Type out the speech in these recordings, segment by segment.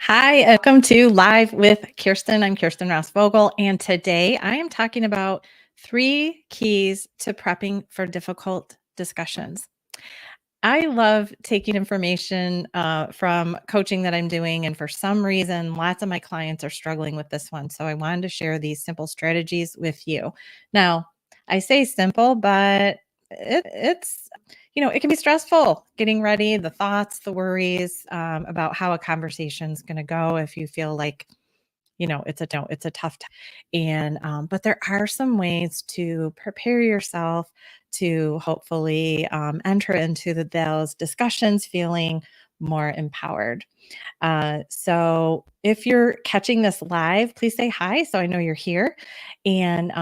Hi, welcome to Live with Kirsten. I'm Kirsten Ross Vogel, and today I am talking about 3 keys to prepping for difficult discussions. I love taking information from coaching that I'm doing, and for some reason, lots of my clients are struggling with this one. So I wanted to share these simple strategies with you. Now, I say simple, but it's it can be stressful getting ready, the thoughts, the worries about how a conversation is going to go if you feel like it's a tough time. And but there are some ways to prepare yourself to hopefully enter into those discussions feeling more empowered. So if you're catching this live, please say hi so I know you're here. And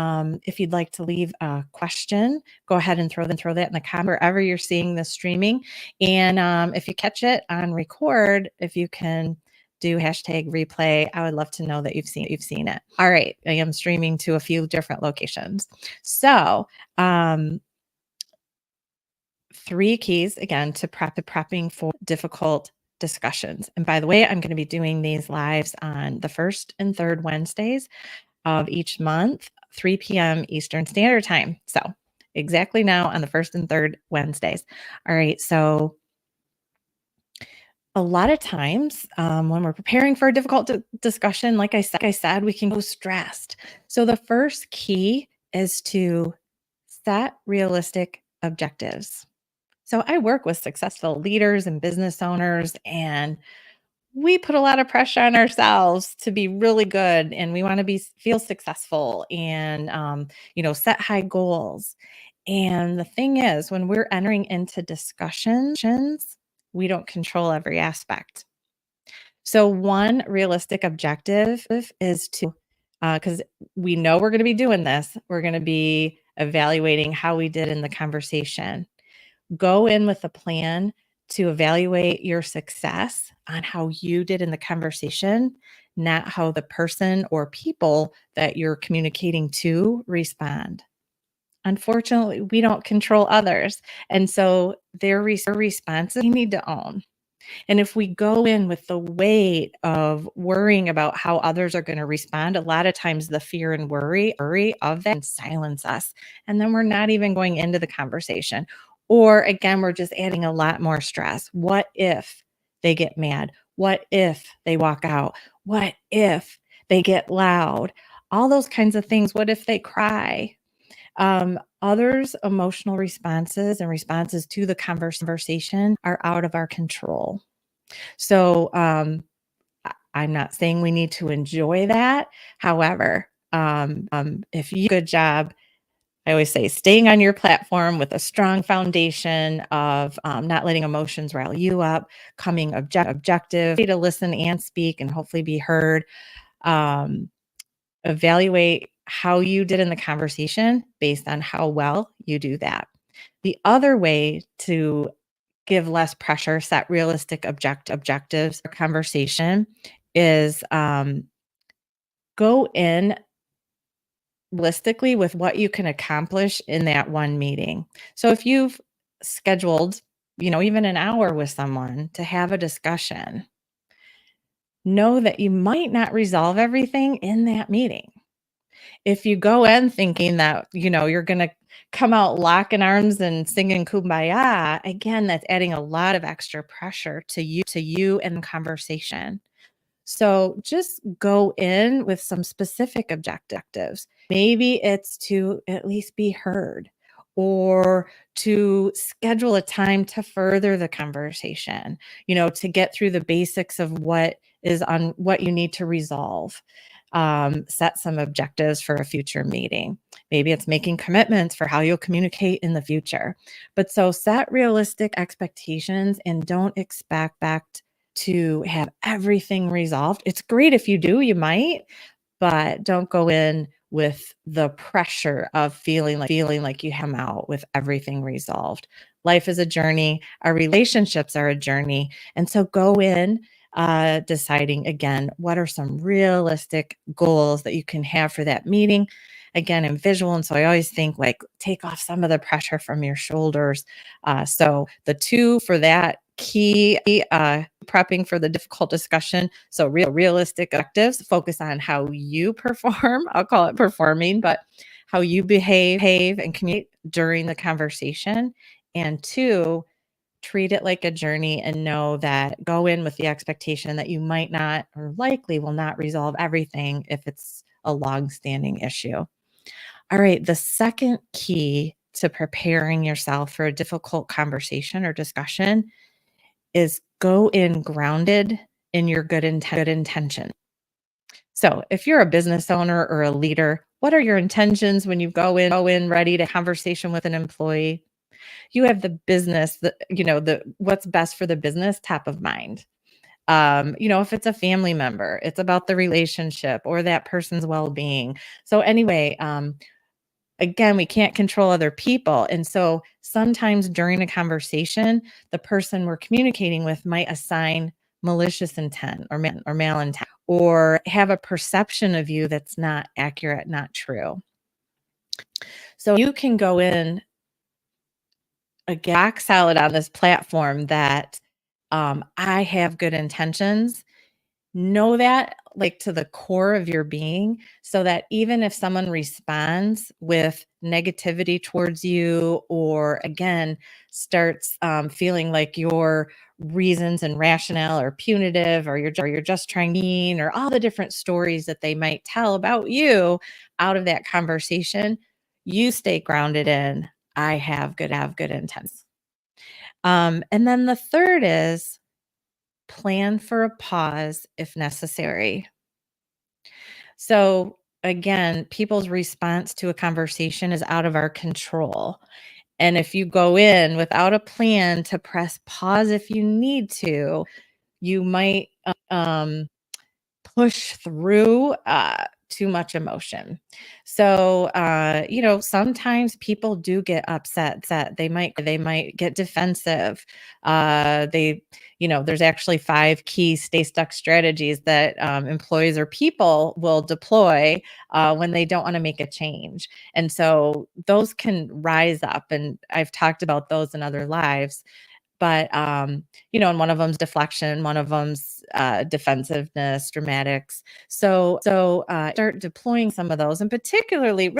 if you'd like to leave a question, go ahead and throw that in the comment wherever you're seeing this streaming. And if you catch it on record, if you can do hashtag replay, I would love to know that you've seen it. All right, I am streaming to a few different locations. So 3 keys again to prepping for difficult discussions. And by the way, I'm going to be doing these lives on the first and third Wednesdays of each month, 3 p.m. Eastern Standard Time. So exactly now on the first and third Wednesdays. All right. So a lot of times when we're preparing for a difficult discussion, like I said, we can go stressed. So the first key is to set realistic objectives. So I work with successful leaders and business owners, and we put a lot of pressure on ourselves to be really good, and we want to feel successful and set high goals. And the thing is, when we're entering into discussions, we don't control every aspect. So one realistic objective is to, because we know we're going to be doing this, we're going to be evaluating how we did in the conversation. Go in with a plan to evaluate your success on how you did in the conversation, not how the person or people that you're communicating to respond. Unfortunately, we don't control others. And so their responses we need to own. And if we go in with the weight of worrying about how others are going to respond, a lot of times the fear and worry of that can silence us. And then we're not even going into the conversation. Or again, we're just adding a lot more stress. What if they get mad? What if they walk out? What if they get loud? All those kinds of things. What if they cry? Others' emotional responses and responses to the conversation are out of our control. So, I'm not saying we need to enjoy that. However, if you do a good job, I always say staying on your platform with a strong foundation of not letting emotions rile you up, coming objective, to listen and speak and hopefully be heard. Um, Evaluate how you did in the conversation based on how well you do that. The other way to give less pressure, set realistic objectives for conversation is go in realistically with what you can accomplish in that one meeting. So if you've scheduled, even an hour with someone to have a discussion, know that you might not resolve everything in that meeting. If you go in thinking that, you're going to come out locking arms and singing kumbaya, again, that's adding a lot of extra pressure to you and the conversation. So just go in with some specific objectives. Maybe it's to at least be heard or to schedule a time to further the conversation, to get through the basics of what you need to resolve. Set some objectives for a future meeting. Maybe it's making commitments for how you'll communicate in the future. But so set realistic expectations and don't expect to have everything resolved. It's great if you do, you might, but don't go in with the pressure of feeling like you have out with everything resolved. Life is a journey. Our relationships are a journey. And so go in deciding again, what are some realistic goals that you can have for that meeting? Again, in visual. And so I always think like take off some of the pressure from your shoulders. So the 2 for that key prepping for the difficult discussion. So realistic objectives, focus on how you perform. I'll call it performing, but how you behave and communicate during the conversation. And two, treat it like a journey and know that go in with the expectation that you might not or likely will not resolve everything if it's a long-standing issue. All right, the second key to preparing yourself for a difficult conversation or discussion is go in grounded in your good intention. So, if you're a business owner or a leader, what are your intentions when you go in ready to conversation with an employee? You have the business, the what's best for the business top of mind. If it's a family member, it's about the relationship or that person's well-being. So anyway, again, we can't control other people. And so sometimes during a conversation, the person we're communicating with might assign malicious intent or malintent or have a perception of you that's not accurate, not true. So you can go in rock solid on this platform that I have good intentions. Know that like to the core of your being so that even if someone responds with negativity towards you or again starts feeling like your reasons and rationale are punitive or you're just trying mean or all the different stories that they might tell about you out of that conversation, you stay grounded in I have good intents. And then the third is plan for a pause if necessary. So, again, people's response to a conversation is out of our control. And if you go in without a plan to press pause if you need to, you might push through too much emotion. So, sometimes people do get upset. That they might get defensive. There's actually 5 key stay stuck strategies that employees or people will deploy when they don't want to make a change. And so those can rise up, and I've talked about those in other lives. But, and one of them's deflection, one of them's defensiveness, dramatics. So, start deploying some of those, and particularly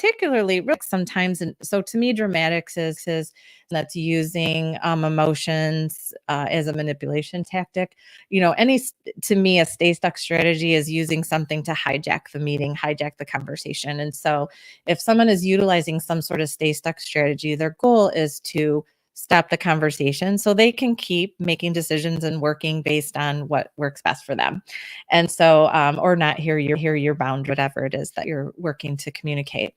sometimes. And so, to me, dramatics is that's using emotions as a manipulation tactic. To me, a stay stuck strategy is using something to hijack the meeting, hijack the conversation. And so, if someone is utilizing some sort of stay stuck strategy, their goal is to stop the conversation so they can keep making decisions and working based on what works best for them. And so, or not hear your boundary, whatever it is that you're working to communicate.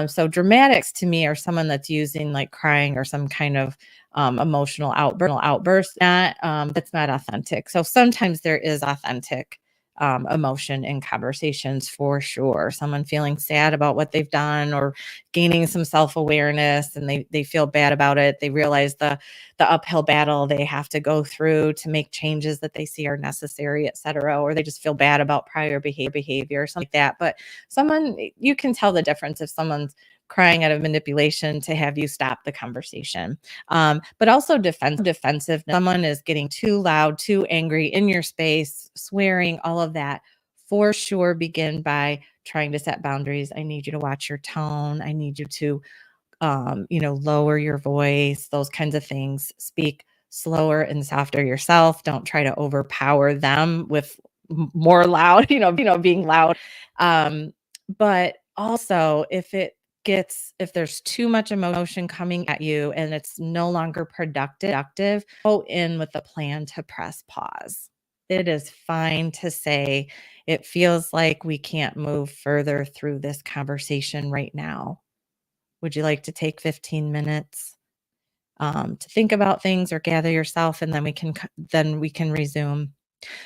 So dramatics to me are someone that's using like crying or some kind of emotional outburst. That's not authentic. So sometimes there is authentic emotion in conversations for sure. Someone feeling sad about what they've done or gaining some self-awareness and they feel bad about it. They realize the uphill battle they have to go through to make changes that they see are necessary, et cetera, or they just feel bad about prior behavior or something like that. But you can tell the difference if someone's crying out of manipulation to have you stop the conversation. But also defensive. Someone is getting too loud, too angry in your space, swearing, all of that. For sure, begin by trying to set boundaries. I need you to watch your tone. I need you to lower your voice, those kinds of things. Speak slower and softer yourself. Don't try to overpower them with more loud, being loud. But also if there's too much emotion coming at you and it's no longer productive, go in with a plan to press pause. It is fine to say, it feels like we can't move further through this conversation right now. Would you like to take 15 minutes to think about things or gather yourself, and then we can resume.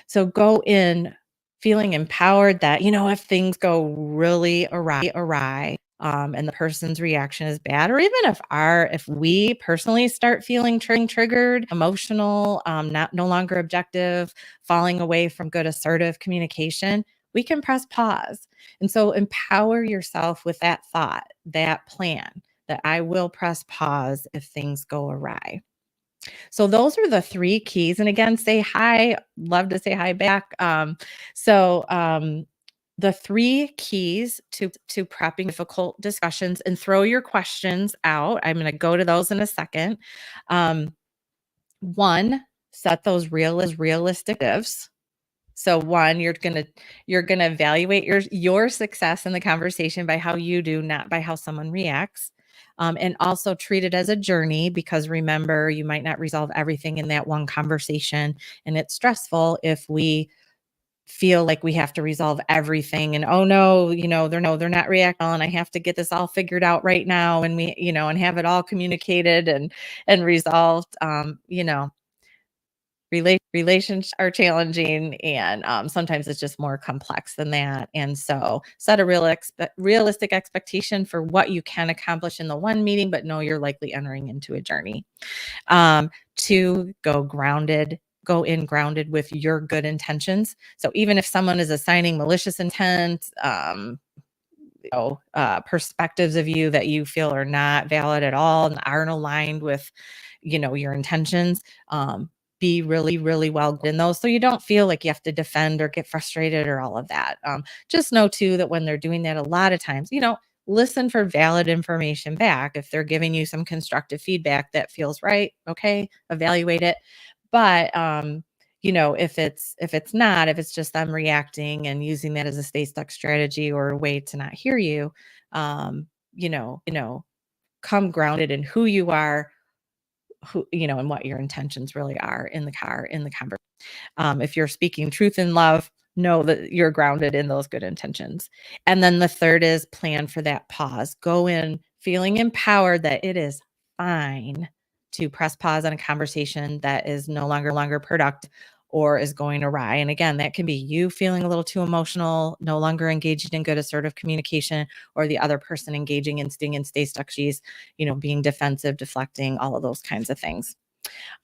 So go in feeling empowered that, if things go really awry, and the person's reaction is bad, or even if we personally start feeling triggered, emotional, not no longer objective, falling away from good assertive communication, we can press pause. And so empower yourself with that thought, that plan that I will press pause if things go awry. So those are the 3 keys, and again, say hi, love to say hi back. The 3 keys to prepping difficult discussions, and throw your questions out. I'm gonna go to those in a second. Um, 1, set those realistic objectives. So 1, you're gonna evaluate your success in the conversation by how you do, not by how someone reacts. And also treat it as a journey, because remember, you might not resolve everything in that one conversation, and it's stressful if we feel like we have to resolve everything, and oh no, they're not reacting well, and I have to get this all figured out right now, and and have it all communicated and resolved. Relations are challenging, and sometimes it's just more complex than that. And so set a realistic expectation for what you can accomplish in the one meeting, but know you're likely entering into a journey. 2, go in grounded with your good intentions. So even if someone is assigning malicious intent, perspectives of you that you feel are not valid at all and aren't aligned with, your intentions, be really well in those, so you don't feel like you have to defend or get frustrated or all of that. Just know too that when they're doing that, a lot of times, listen for valid information back. If they're giving you some constructive feedback that feels right, okay, evaluate it. But if it's just them reacting and using that as a stay stuck strategy or a way to not hear you, um, come grounded in who you are, and what your intentions really are in the conversation. If you're speaking truth in love, know that you're grounded in those good intentions. And then the third is plan for that pause. Go in feeling empowered that it is fine to press pause on a conversation that is no longer productive or is going awry. And again, that can be you feeling a little too emotional, no longer engaging in good assertive communication, or the other person engaging in sting and stay stuck. She's, being defensive, deflecting, all of those kinds of things.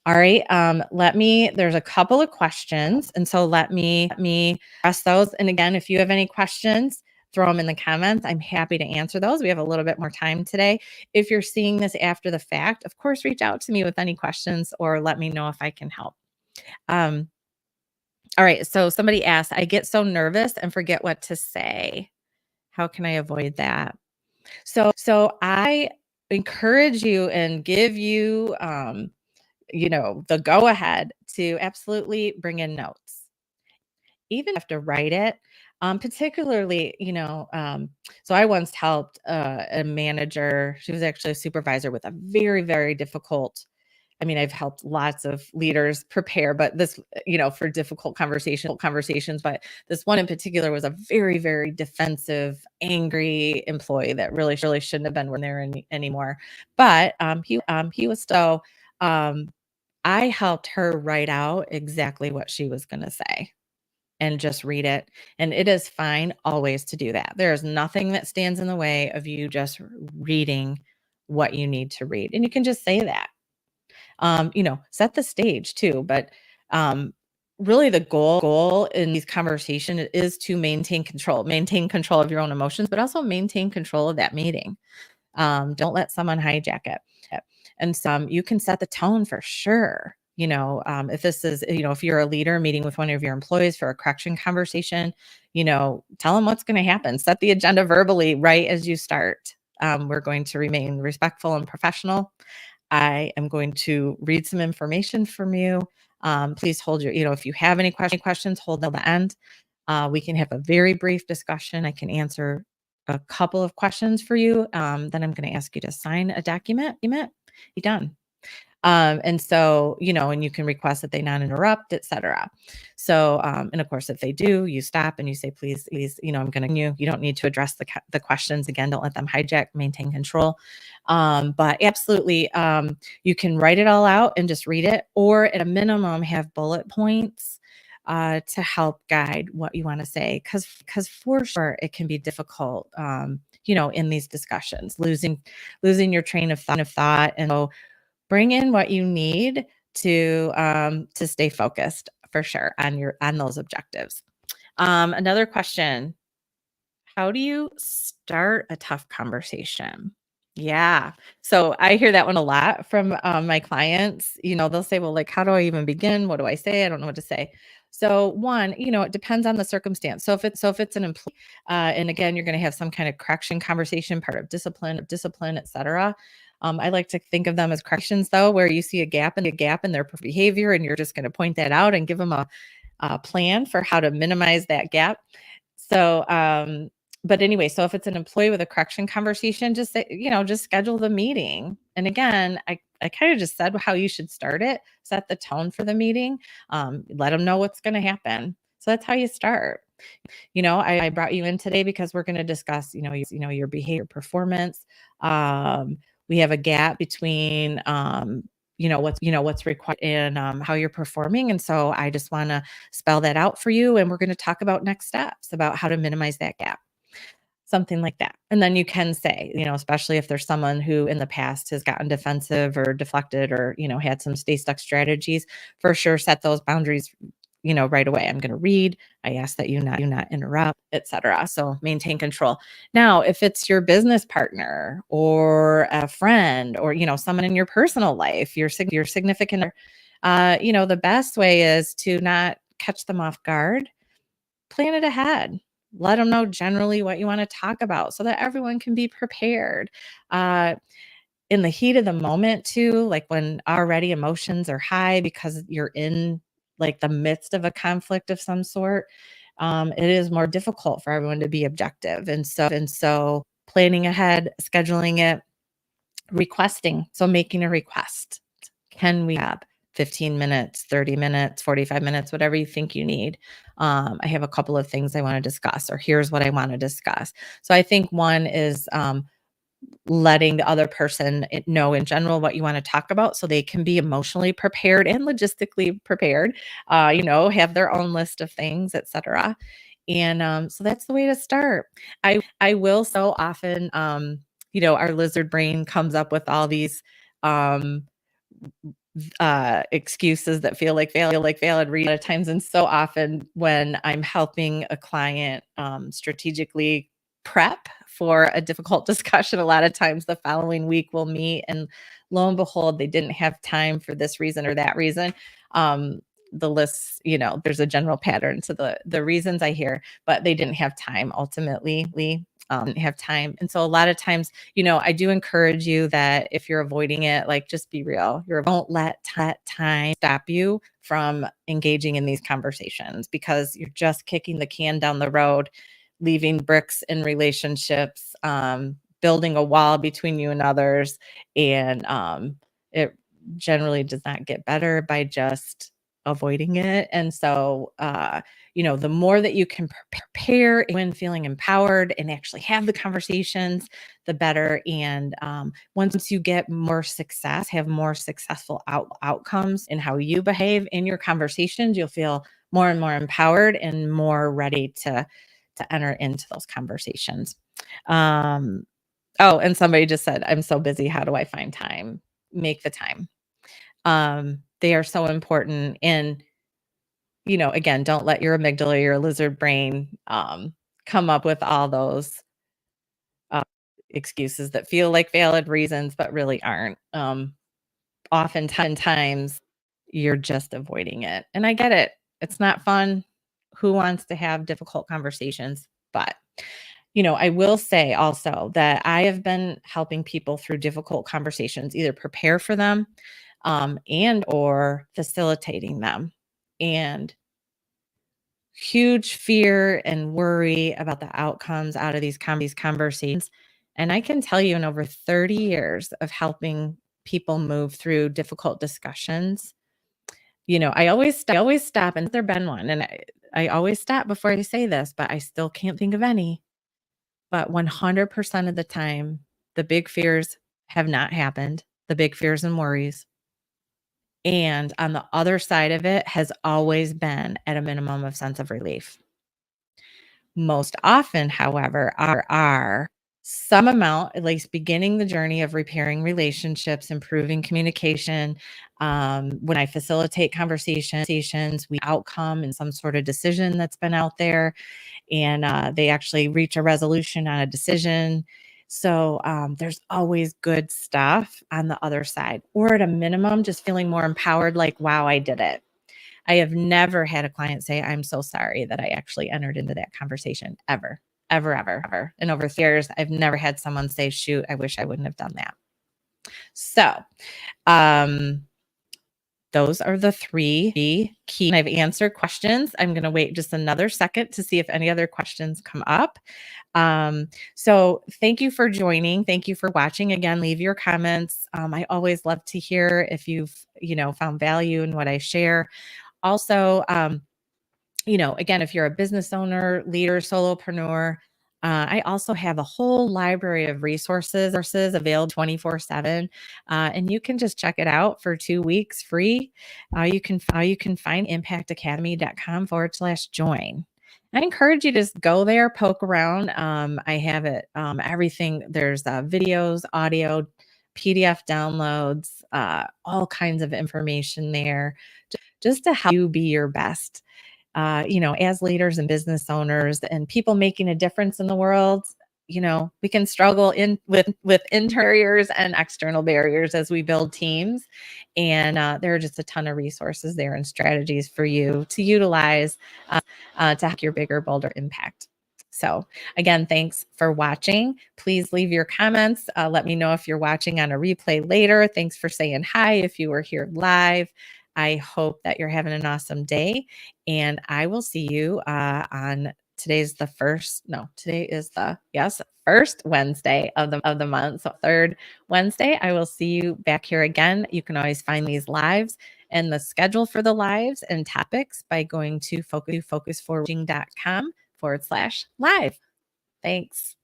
All right. There's a couple of questions. And so let me ask those. And again, if you have any questions, throw them in the comments. I'm happy to answer those. We have a little bit more time today. If you're seeing this after the fact, of course, reach out to me with any questions or let me know if I can help. Um, all right. So somebody asked, I get so nervous and forget what to say. How can I avoid that? So I encourage you and give you, the go ahead to absolutely bring in notes. Even if you have to write it, particularly, so I once helped a manager. She was actually a supervisor with a very, very difficult. I mean, I've helped lots of leaders prepare, but this, for difficult conversations, but this one in particular was a very, very defensive, angry employee that really shouldn't have been there anymore. But he was so, um, I helped her write out exactly what she was going to say and just read it. And it is fine always to do that. There is nothing that stands in the way of you just reading what you need to read. And you can just say that. Set the stage too. But really the goal in these conversations is to maintain control of your own emotions, but also maintain control of that meeting. Don't let someone hijack it. And some you can set the tone for sure. If this is, if you're a leader meeting with one of your employees for a correction conversation, tell them what's going to happen. Set the agenda verbally right as you start. We're going to remain respectful and professional. I am going to read some information from you. Please hold if you have any questions, hold till the end. We can have a very brief discussion. I can answer a couple of questions for you. Then I'm going to ask you to sign a document. Be done. And so, and you can request that they not interrupt, etc. So, and of course, if they do, you stop and you say, please, I'm going to, you don't need to address the questions again. Don't let them hijack, maintain control. But absolutely, you can write it all out and just read it, or at a minimum, have bullet points to help guide what you want to say. Because for sure, it can be difficult, in these discussions, losing your train of thought. And so bring in what you need to stay focused for sure on those objectives. Another question: how do you start a tough conversation? Yeah. So I hear that one a lot from my clients. They'll say, well, like, how do I even begin? What do I say? I don't know what to say. So one, it depends on the circumstance. So if it's an employee, and again, you're going to have some kind of correction conversation, part of discipline, etc. I like to think of them as corrections, though, where you see a gap in their behavior, and you're just going to point that out and give them a plan for how to minimize that gap. So, but anyway, so if it's an employee with a correction conversation, just say, just schedule the meeting. And again, I kind of just said how you should start it, set the tone for the meeting, let them know what's going to happen. So that's how you start. I brought you in today because we're going to discuss, your behavior performance. We have a gap between, what's required and how you're performing. And so I just want to spell that out for you. And we're going to talk about next steps about how to minimize that gap, something like that. And then you can say, especially if there's someone who in the past has gotten defensive or deflected or, had some stay stuck strategies, for sure, set those boundaries, right away. I'm going to read. I ask that you not interrupt, etc. So maintain control. Now, if it's your business partner or a friend or, someone in your personal life, your significant, the best way is to not catch them off guard. Plan it ahead. Let them know generally what you want to talk about so that everyone can be prepared. Uh, in the heat of the moment too, like when already emotions are high because you're in like the midst of a conflict of some sort, it is more difficult for everyone to be objective. And so planning ahead, scheduling it, requesting. So making a request. Can we have 15 minutes, 30 minutes, 45 minutes, whatever you think you need? I have a couple of things I want to discuss, or here's what I want to discuss. So I think one is letting the other person know in general what you want to talk about so they can be emotionally prepared and logistically prepared, have their own list of things, etc. And so that's the way to start. I will so often, our lizard brain comes up with all these um, excuses that feel like valid reasons at times. And so often when I'm helping a client strategically prep for a difficult discussion, a lot of times the following week we'll meet and lo and behold, they didn't have time for this reason or that reason. The lists, there's a general pattern to the reasons I hear, but they didn't have time ultimately. Didn't have time. And so a lot of times, I do encourage you that if you're avoiding it, like just be real. Don't let time stop you from engaging in these conversations because you're just kicking the can down the road, leaving bricks in relationships, building a wall between you and others. And it generally does not get better by just avoiding it. And so, the more that you can prepare when feeling empowered and actually have the conversations, the better. And once you get more success, have more successful outcomes in how you behave in your conversations, you'll feel more and more empowered and more ready to enter into those conversations. Oh, and somebody just said, I'm so busy. How do I find time? Make the time. They are so important. And again, don't let your amygdala, your lizard brain, come up with all those uh, excuses that feel like valid reasons, but really aren't. Oftentimes, you're just avoiding it. And I get it. It's not fun. Who wants to have difficult conversations? But, I will say also that I have been helping people through difficult conversations, either prepare for them and or facilitating them. And huge fear and worry about the outcomes out of these conversations. And I can tell you in over 30 years of helping people move through difficult discussions, I always stop, and there been one, and I always stop before I say this, but I still can't think of any. But 100% of the time, the big fears have not happened, the big fears and worries. And on the other side of it has always been at a minimum of sense of relief. Most often, however, are some amount, at least beginning the journey of repairing relationships, improving communication. When I facilitate conversations, we outcome in some sort of decision that's been out there, and they actually reach a resolution on a decision. So there's always good stuff on the other side, or at a minimum, just feeling more empowered, like, wow, I did it. I have never had a client say, I'm so sorry that I actually entered into that conversation, ever, ever, ever, ever. In over 3 years, I've never had someone say, shoot, I wish I wouldn't have done that. So those are the 3 key. I've answered questions. I'm going to wait just another second to see if any other questions come up. So thank you for joining. Thank you for watching. Again, leave your comments. I always love to hear if you've, found value in what I share. Also, again, if you're a business owner, leader, solopreneur, I also have a whole library of resources available 24/7, and you can just check it out for 2 weeks free. You can find impactacademy.com/join. I encourage you to just go there, poke around. I have it, everything. There's videos, audio, PDF downloads, all kinds of information there, just to help you be your best. As leaders and business owners and people making a difference in the world, we can struggle with internal barriers and external barriers as we build teams. And there are just a ton of resources there and strategies for you to utilize to have your bigger, bolder impact. So again, thanks for watching. Please leave your comments. Let me know if you're watching on a replay later. Thanks for saying hi if you were here live. I hope that you're having an awesome day, and I will see you on today's the first. No, today is the first Wednesday of the month. So third Wednesday, I will see you back here again. You can always find these lives and the schedule for the lives and topics by going to focusforwarding.com/live. Thanks.